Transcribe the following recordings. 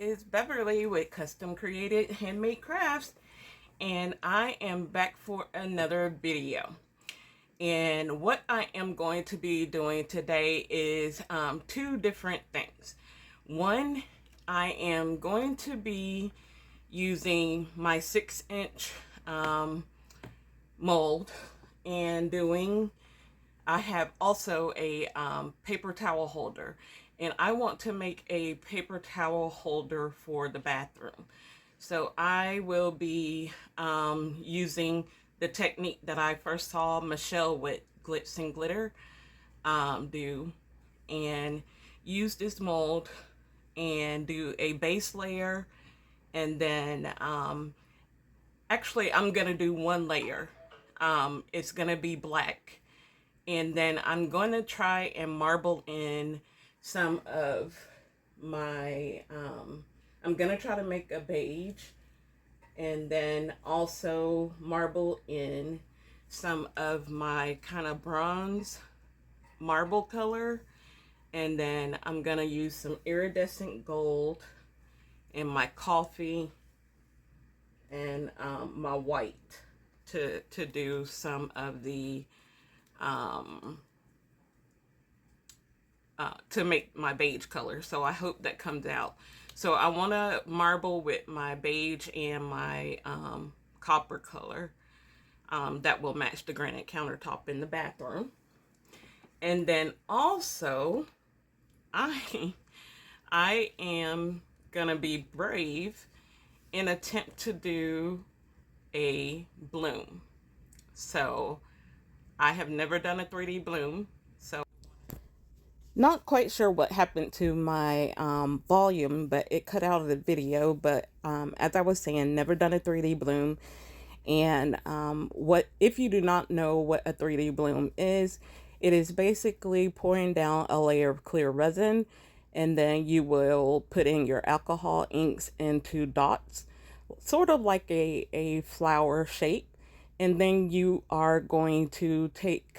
is Beverly with Custom Created Handmade Crafts, and I am back for another video. And what I am going to be doing today is two different things. One, I am going to be using my 6-inch mold and I have also a paper towel holder, and I want to make a paper towel holder for the bathroom. So I will be using the technique that I first saw Michelle with Glitz and Glitter do, and use this mold and do a base layer, and then actually I'm gonna do one layer. It's gonna be black, and then I'm going to try and marble in some of my, I'm going to try to make a beige, and then also marble in some of my kind of bronze marble color. And then I'm going to use some iridescent gold in my coffee and my white to do some of the to make my beige color. So I hope that comes out. So I want to marble with my beige and my copper color that will match the granite countertop in the bathroom. And then also I am gonna be brave and attempt to do a bloom. So I have never done a 3D bloom, so not quite sure what happened to my volume, but it cut out of the video. But as I was saying, never done a 3D bloom. And what if you do not know what a 3D bloom is, it is basically pouring down a layer of clear resin, and then you will put in your alcohol inks into dots, sort of like a flower shape. And then you are going to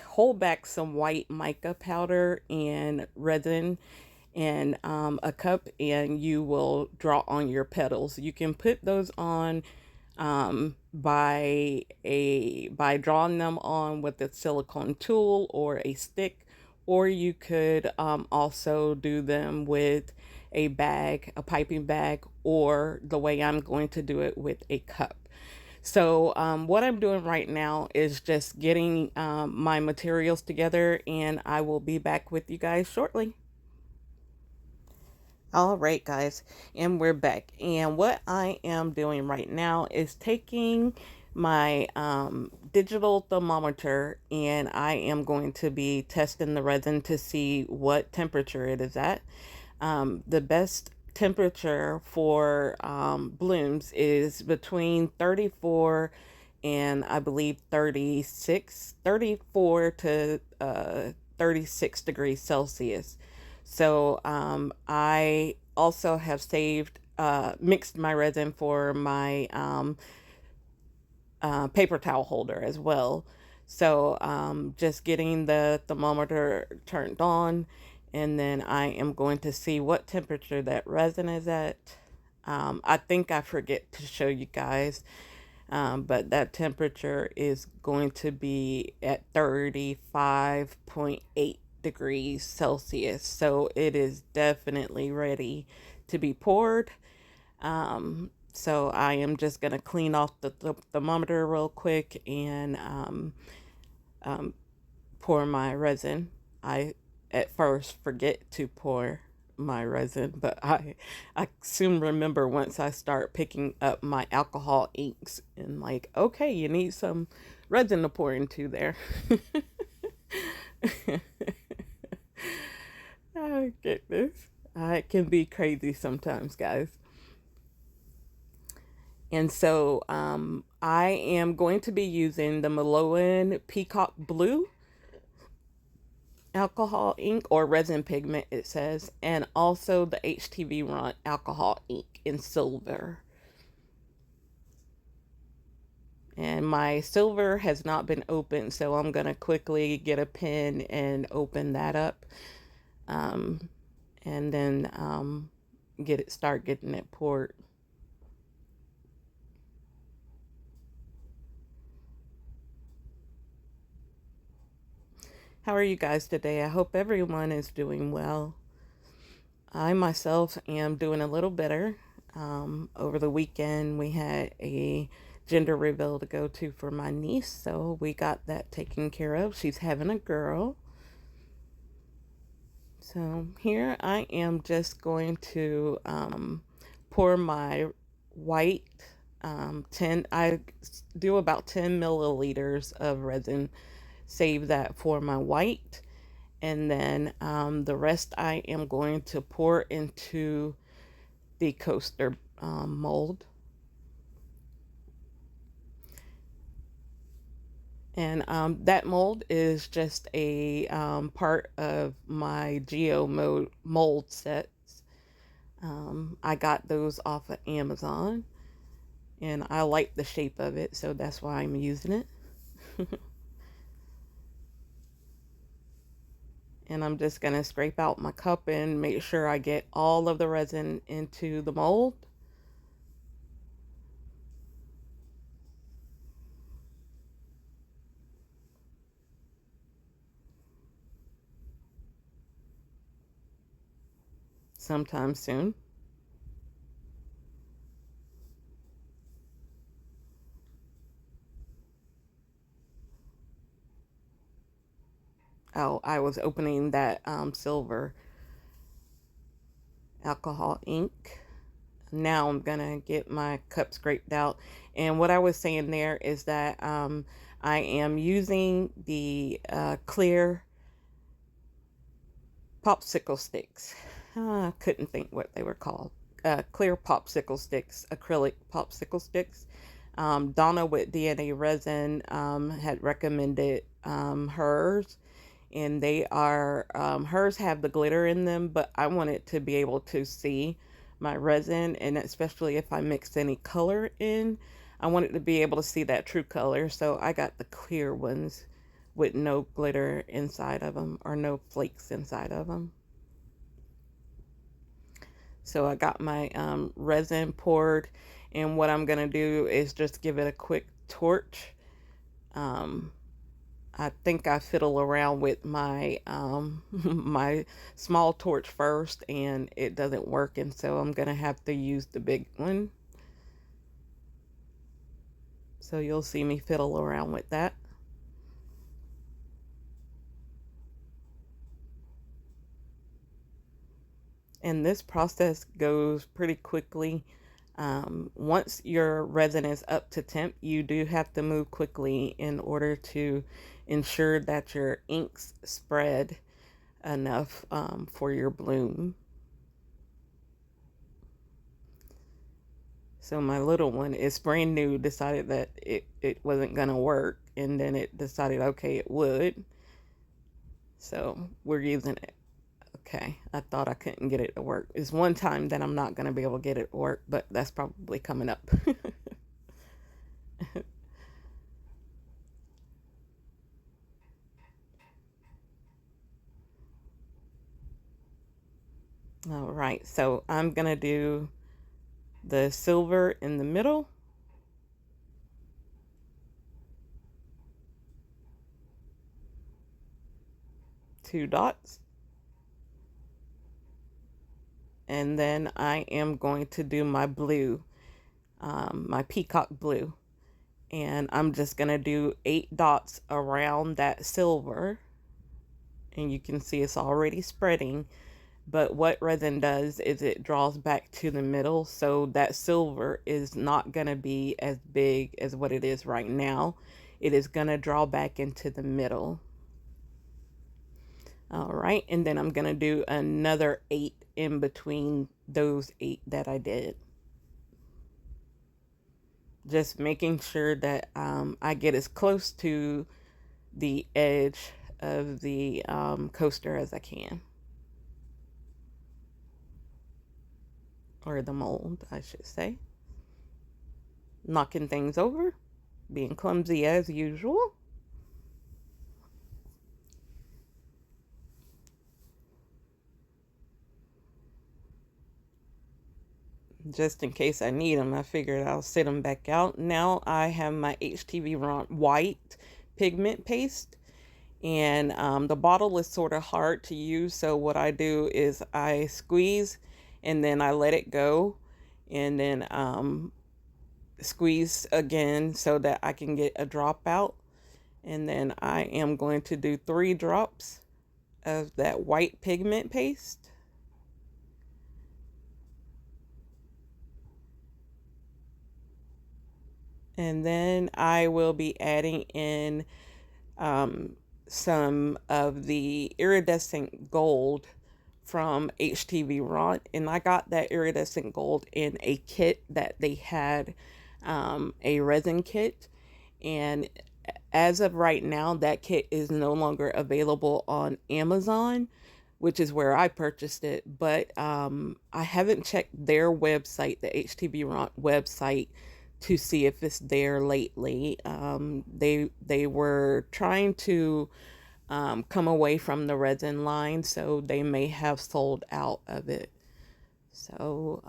hold back some white mica powder and resin in a cup, and you will draw on your petals. You can put those on by drawing them on with a silicone tool or a stick, or you could also do them with a bag, a piping bag, or the way I'm going to do it, with a cup. So what I'm doing right now is just getting my materials together, and I will be back with you guys shortly. All right, guys, and we're back. And what I am doing right now is taking my digital thermometer, and I am going to be testing the resin to see what temperature it is at. The best temperature for blooms is between 34 and I believe 34 to 36 degrees Celsius. So I also have mixed my resin for my paper towel holder as well. So just getting the thermometer turned on, and then I am going to see what temperature that resin is at. I think I forget to show you guys, but that temperature is going to be at 35.8 degrees Celsius. So it is definitely ready to be poured. So I am just going to clean off the thermometer real quick and pour my resin. I at first forget to pour my resin, but I soon remember once I start picking up my alcohol inks and like, okay, you need some resin to pour into there. Oh goodness, it can be crazy sometimes, guys. And so I am going to be using the Maloan Peacock Blue alcohol ink, or resin pigment it says, and also the HTV Runt alcohol ink in silver. And my silver has not been opened, so I'm gonna quickly get a pen and open that up, and then start getting it poured. How are you guys today? I hope everyone is doing well. I myself am doing a little better. Over the weekend, we had a gender reveal to go to for my niece, so we got that taken care of. She's having a girl. So here I am just going to pour my white 10, I do about 10 milliliters of resin, save that for my white. And then the rest I am going to pour into the coaster mold. And that mold is just a part of my mold sets. I got those off of Amazon, and I like the shape of it, so that's why I'm using it. And I'm just going to scrape out my cup and make sure I get all of the resin into the mold. Sometime soon. Oh, I was opening that silver alcohol ink. Now I'm gonna get my cup scraped out. And what I was saying there is that I am using the clear popsicle sticks. I couldn't think what they were called. Clear popsicle sticks, acrylic popsicle sticks. Donna with DNA Resin had recommended hers, and they are hers have the glitter in them, but I wanted to be able to see my resin, and especially if I mix any color in, I wanted to be able to see that true color. So I got the clear ones with no glitter inside of them, or no flakes inside of them. So I got my resin poured, and what I'm gonna do is just give it a quick torch. I think I fiddle around with my my small torch first, and it doesn't work, and so I'm gonna have to use the big one. So you'll see me fiddle around with that. And this process goes pretty quickly. Once your resin is up to temp, you do have to move quickly in order to ensure that your inks spread enough for your bloom. So my little one is brand new, decided that it wasn't going to work, and then it decided, okay, it would. So we're using it. Okay, I thought I couldn't get it to work. It's one time that I'm not going to be able to get it to work, but that's probably coming up. All right, so I'm going to do the silver in the middle. Two dots. And then I am going to do my blue, my peacock blue. And I'm just going to do 8 dots around that silver. And you can see it's already spreading. But what resin does is it draws back to the middle. So that silver is not going to be as big as what it is right now. It is going to draw back into the middle. All right. And then I'm going to do another 8 in between those 8 that I did. Just making sure that I get as close to the edge of the coaster as I can. Or the mold, I should say. Knocking things over, being clumsy as usual. just in case I need them. I figured I'll sit them back out. Now I have my HTV white pigment paste, and the bottle is sort of hard to use, so what I do is I squeeze and then I let it go, and then squeeze again so that I can get a drop out. And then I am going to do 3 drops of that white pigment paste. And then I will be adding in some of the iridescent gold from HTV Ront. And I got that iridescent gold in a kit that they had, a resin kit. And as of right now, that kit is no longer available on Amazon, which is where I purchased it. But I haven't checked their website, the HTV Ront website, to see if it's there lately. They were trying to come away from the resin line, so they may have sold out of it. So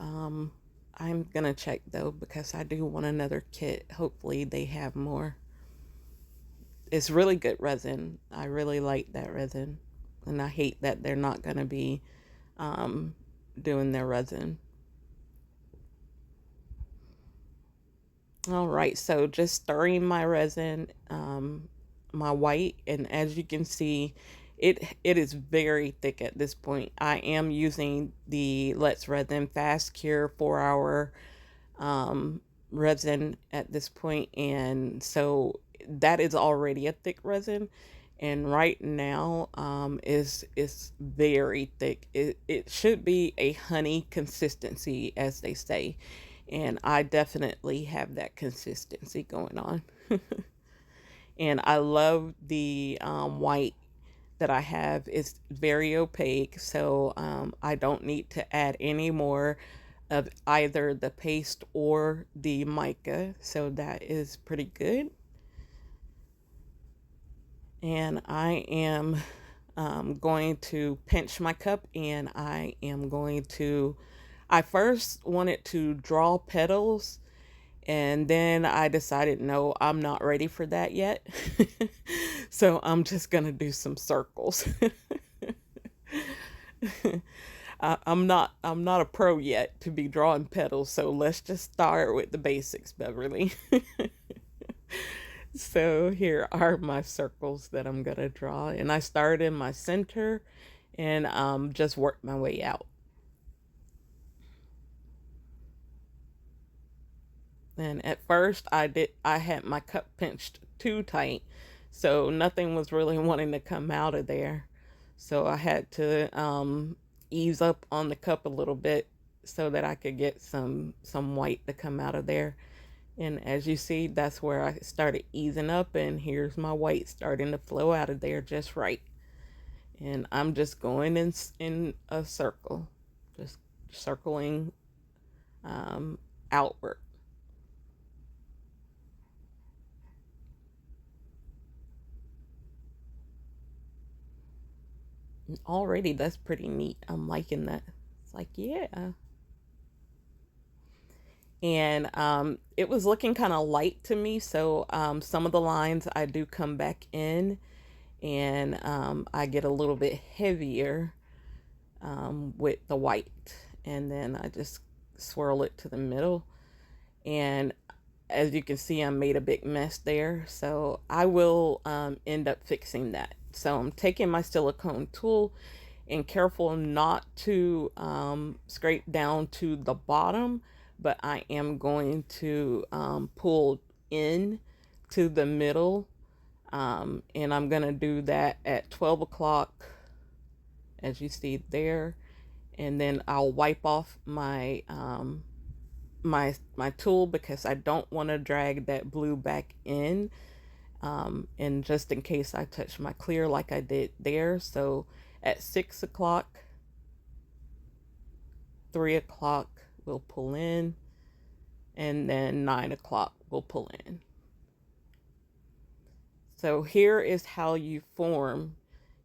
I'm gonna check though, because I do want another kit. Hopefully they have more. It's really good resin. I really like that resin, and I hate that they're not gonna be doing their resin. All right, so just stirring my resin, my white, and as you can see, it is very thick at this point. I am using the Let's Resin Fast Cure 4-hour resin at this point, and so that is already a thick resin, and right now is very thick. It should be a honey consistency, as they say, and I definitely have that consistency going on. And I love the white that I have. Is very opaque, so I don't need to add any more of either the paste or the mica, so that is pretty good. And I am going to pinch my cup, and I am going to, I first wanted to draw petals, and then I decided, no, I'm not ready for that yet. So I'm just going to do some circles. I'm not a pro yet to be drawing petals, so let's just start with the basics, Beverly. So here are my circles that I'm going to draw, and I started in my center and just worked my way out. And at first I had my cup pinched too tight, so nothing was really wanting to come out of there. So I had to ease up on the cup a little bit so that I could get some white to come out of there. And as you see, that's where I started easing up, and here's my white starting to flow out of there just right. And I'm just going in a circle, just circling outward. And already that's pretty neat. I'm liking that. It's like, yeah. And it was looking kind of light to me, so some of the lines I do come back in, and I get a little bit heavier with the white, and then I just swirl it to the middle. And as you can see, I made a big mess there, so I will end up fixing that. So I'm taking my silicone tool, and careful not to scrape down to the bottom, but I am going to pull in to the middle, and I'm going to do that at 12 o'clock, as you see there. And then I'll wipe off my my tool, because I don't want to drag that blue back in, and just in case I touch my clear like I did there. So at 6 o'clock, 3 o'clock we'll pull in, and then 9 o'clock we'll pull in. So here is how you form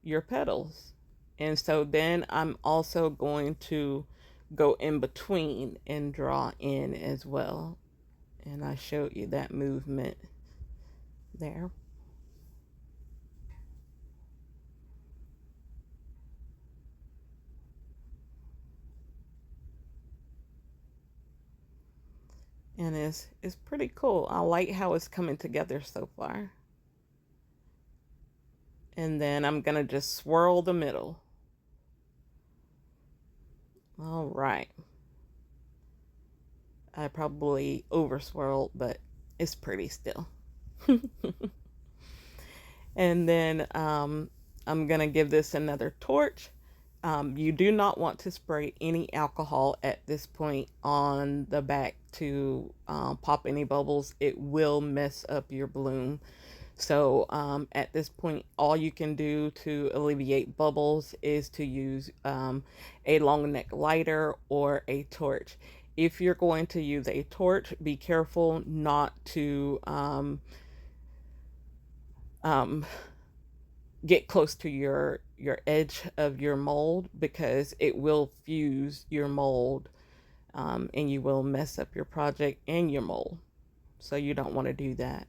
your petals. And so then I'm also going to go in between and draw in as well. And I showed you that movement there. And it's pretty cool. I like how it's coming together so far. And then I'm gonna just swirl the middle. All right. I probably over swirled, but it's pretty still. And then I'm gonna give this another torch. You do not want to spray any alcohol at this point on the back to pop any bubbles. It will mess up your bloom. So at this point, all you can do to alleviate bubbles is to use a long neck lighter or a torch. If you're going to use a torch, be careful not to get close to your edge of your mold, because it will fuse your mold and you will mess up your project and your mold. So you don't want to do that.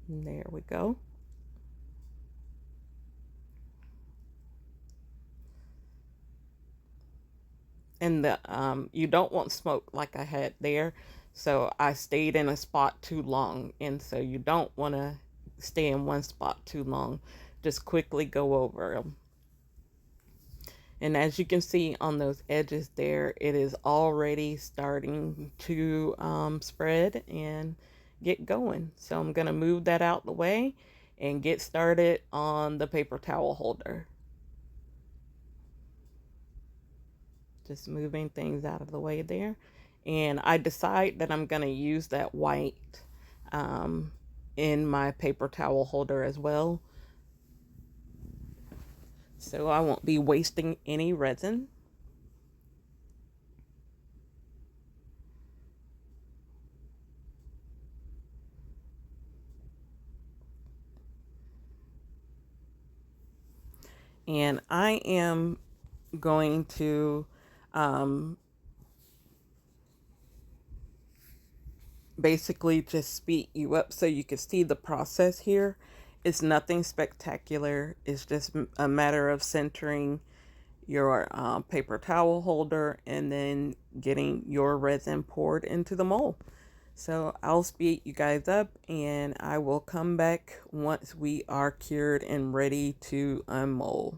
And there we go. And the you don't want smoke like I had there, so I stayed in a spot too long, and so you don't want to stay in one spot too long. Just quickly go over them. And as you can see on those edges there, it is already starting to spread and get going. So I'm going to move that out the way and get started on the paper towel holder. Just moving things out of the way there. And I decide that I'm going to use that white in my paper towel holder as well. So I won't be wasting any resin. And I am going to basically just speed you up so you can see the process here. It's nothing spectacular. It's just a matter of centering your paper towel holder and then getting your resin poured into the mold. So I'll speed you guys up and I will come back once we are cured and ready to unmold.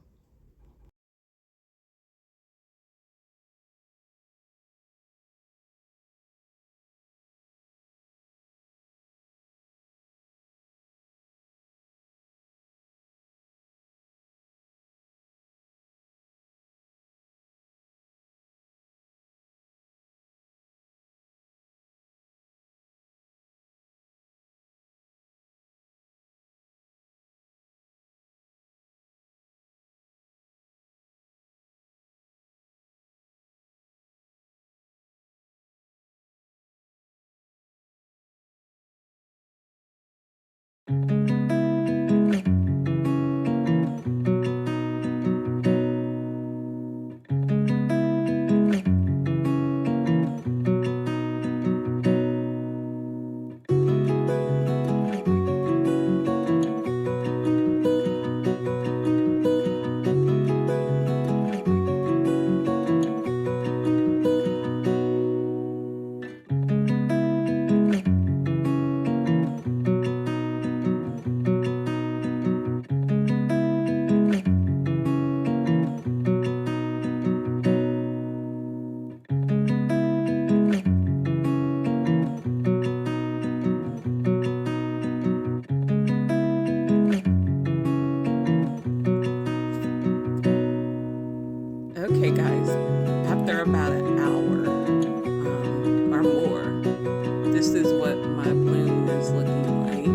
Okay, guys, after about an hour or more, this is what my bloom is looking like.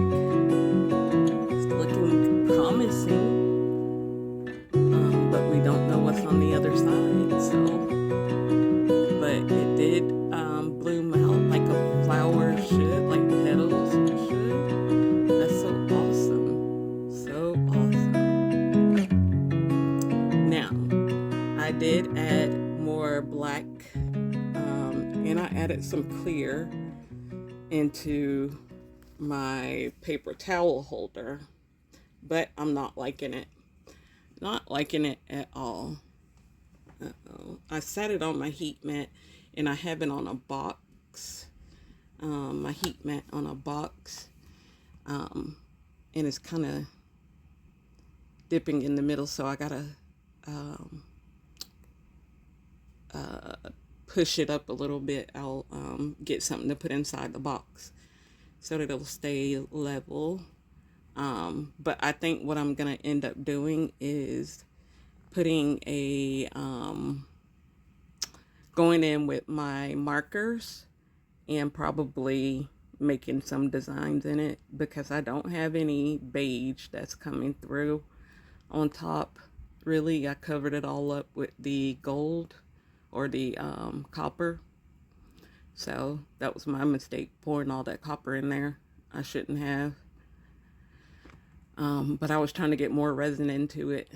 It's looking promising, but we don't know what's on the other side. So, but it did bloom out like a flower should, like petals should. That's so awesome, so awesome. I did add more black, and I added some clear into my paper towel holder, but I'm not liking it. Not liking it at all. I set it on my heat mat, and I have it on a box. My heat mat on a box, and it's kind of dipping in the middle, so I gotta push it up a little bit. I'll get something to put inside the box so that it'll stay level. But I think what I'm gonna end up doing is putting a going in with my markers and probably making some designs in it, because I don't have any beige that's coming through on top. Really, I covered it all up with the gold or the copper. So that was my mistake, pouring all that copper in there. I shouldn't have. But I was trying to get more resin into it.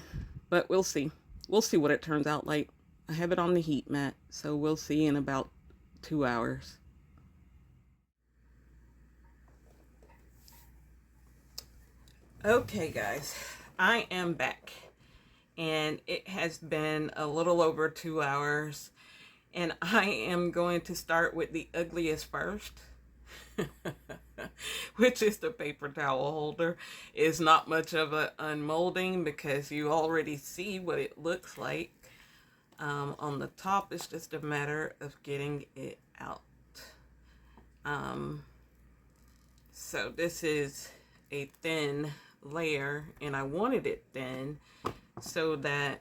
But we'll see. We'll see what it turns out like. I have it on the heat mat, so we'll see in about 2 hours. Okay, guys, I am back. And it has been a little over 2 hours. And I am going to start with the ugliest first. Which is the paper towel holder. It's not much of an unmolding because you already see what it looks like. On the top, it's just a matter of getting it out. So this is a thin layer, and I wanted it thin so that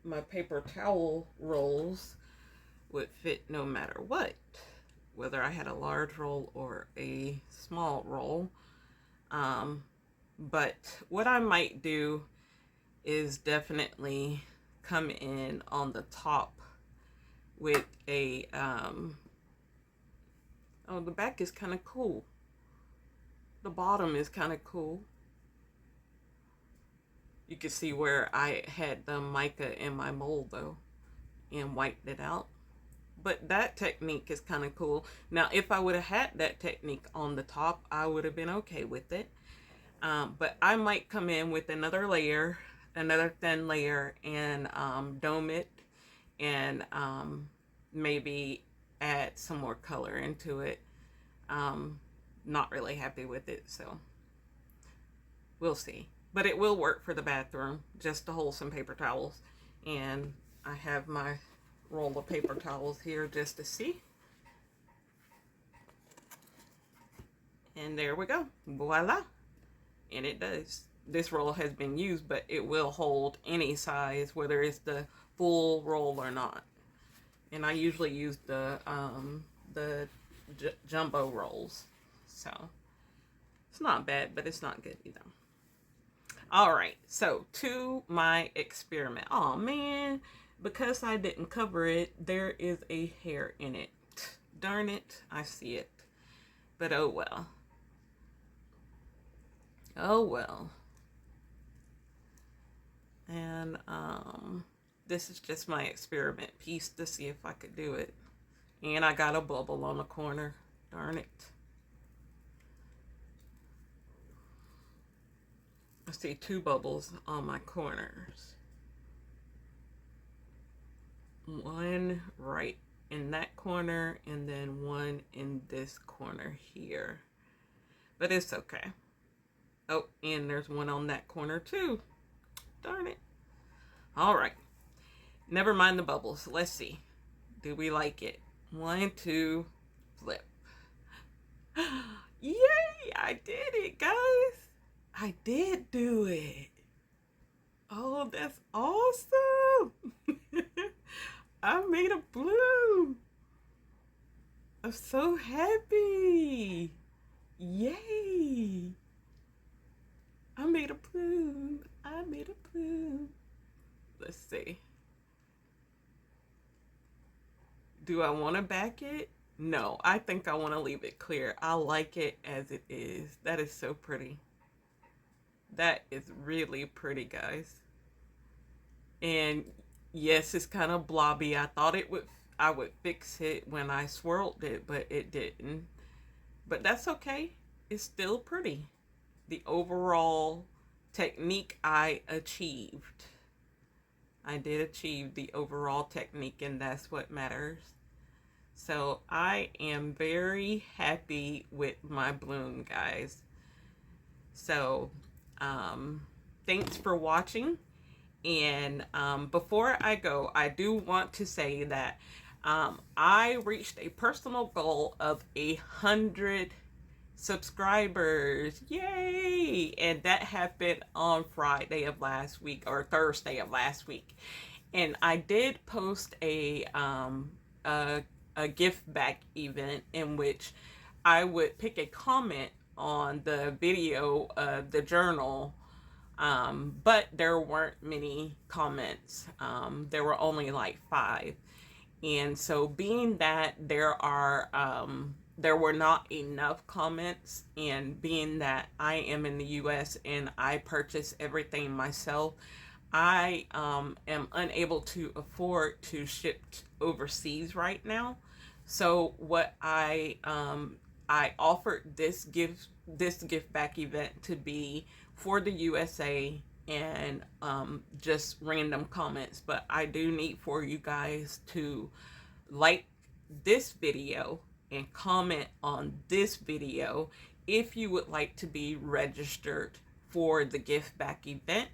my paper towel rolls would fit no matter what, whether I had a large roll or a small roll. But what I might do is definitely come in on the top with a oh, the back is kind of cool. The bottom is kind of cool. You can see where I had the mica in my mold though and wiped it out. But that technique is kind of cool. Now, if I would have had that technique on the top, I would have been okay with it. But I might come in with another layer, another thin layer, and dome it, and maybe add some more color into it. Not really happy with it, so we'll see. But it will work for the bathroom, just to hold some paper towels. And I have my roll of paper towels here just to see. And there we go. Voila. And it does. This roll has been used, but it will hold any size, whether it's the full roll or not. And I usually use the jumbo rolls. So it's not bad, but it's not good either. All right, so to my experiment. Oh man, because I didn't cover it, there is a hair in it. Darn it, I see it. But oh well. Oh well. And this is just my experiment piece to see if I could do it. And I got a bubble on the corner. Darn it. I see 2 bubbles on my corners. One right in that corner, and then one in this corner here. But it's okay. Oh, and there's one on that corner too. Darn it. All right. Never mind the bubbles. Let's see. Do we like it? 1, 2, flip. Yay! I did it, guys. I did do it. Oh, that's awesome. I made a bloom. I'm so happy. Yay. I made a bloom. I made a bloom. Let's see. Do I want to back it? No, I think I want to leave it clear. I like it as it is. That is so pretty. That is really pretty, guys. And Yes, it's kind of blobby. I would fix it when I swirled it, but it didn't. But that's okay. It's still pretty. The overall technique I achieved. I did achieve the overall technique, and that's what matters. So I am very happy with my bloom, guys. So thanks for watching. And before I go, I do want to say that I reached a personal goal of 100 subscribers. Yay! And that happened on Friday of last week, or Thursday of last week. And I did post a, a gift back event in which I would pick a comment on the video of the journal, but there weren't many comments. There were only like 5. And so being that there were not enough comments, and being that I am in the US and I purchase everything myself, I am unable to afford to ship overseas right now. So what I offered this gift back event to be for the USA, and just random comments. But I do need for you guys to like this video and comment on this video if you would like to be registered for the gift back event.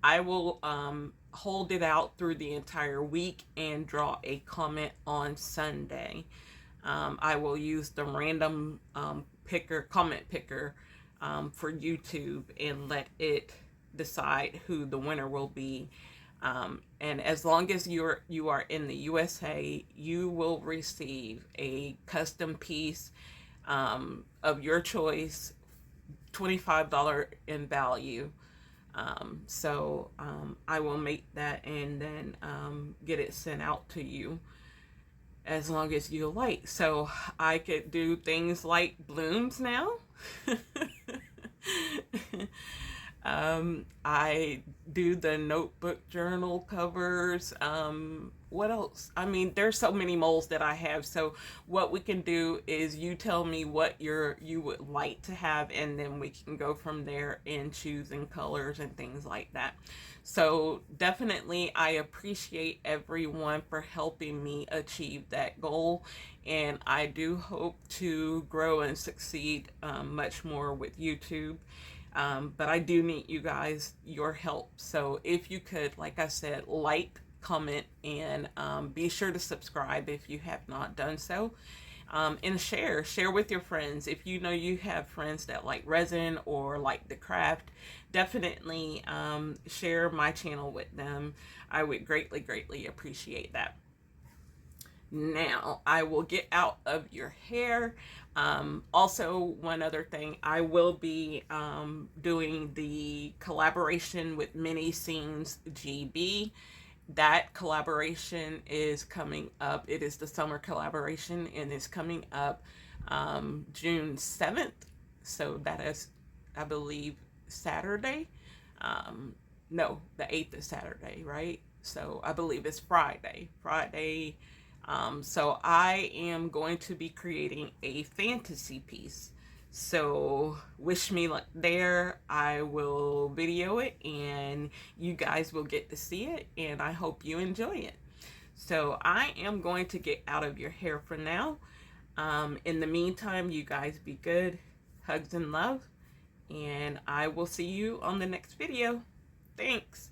I will hold it out through the entire week and draw a comment on Sunday. I will use the random comment picker for YouTube and let it decide who the winner will be. And as long as you are in the USA, you will receive a custom piece of your choice, $25 in value. So I will make that and then get it sent out to you as long as you like. So I could do things like blooms now. I do the notebook journal covers. What else? I mean, there's so many molds that I have. So what we can do is you tell me what you would like to have, and then we can go from there and choosing colors and things like that. So definitely I appreciate everyone for helping me achieve that goal, and I do hope to grow and succeed much more with YouTube. But I do need you guys, your help. So if you could, like I said, like, comment, and be sure to subscribe if you have not done so. And share with your friends. If you know you have friends that like resin or like the craft, definitely share my channel with them. I would greatly appreciate that. Now I will get out of your hair. Also, one other thing, I will be doing the collaboration with Mini Scenes GB. That collaboration is coming up. It is the summer collaboration, and it's coming up June 7th. So that is, I believe, Saturday. No, the 8th is Saturday, right? So I believe it's Friday. So I am going to be creating a fantasy piece. So wish me luck there. I will video it and you guys will get to see it, and I hope you enjoy it. So I am going to get out of your hair for now. In the meantime, you guys be good. Hugs and love. And I will see you on the next video. Thanks.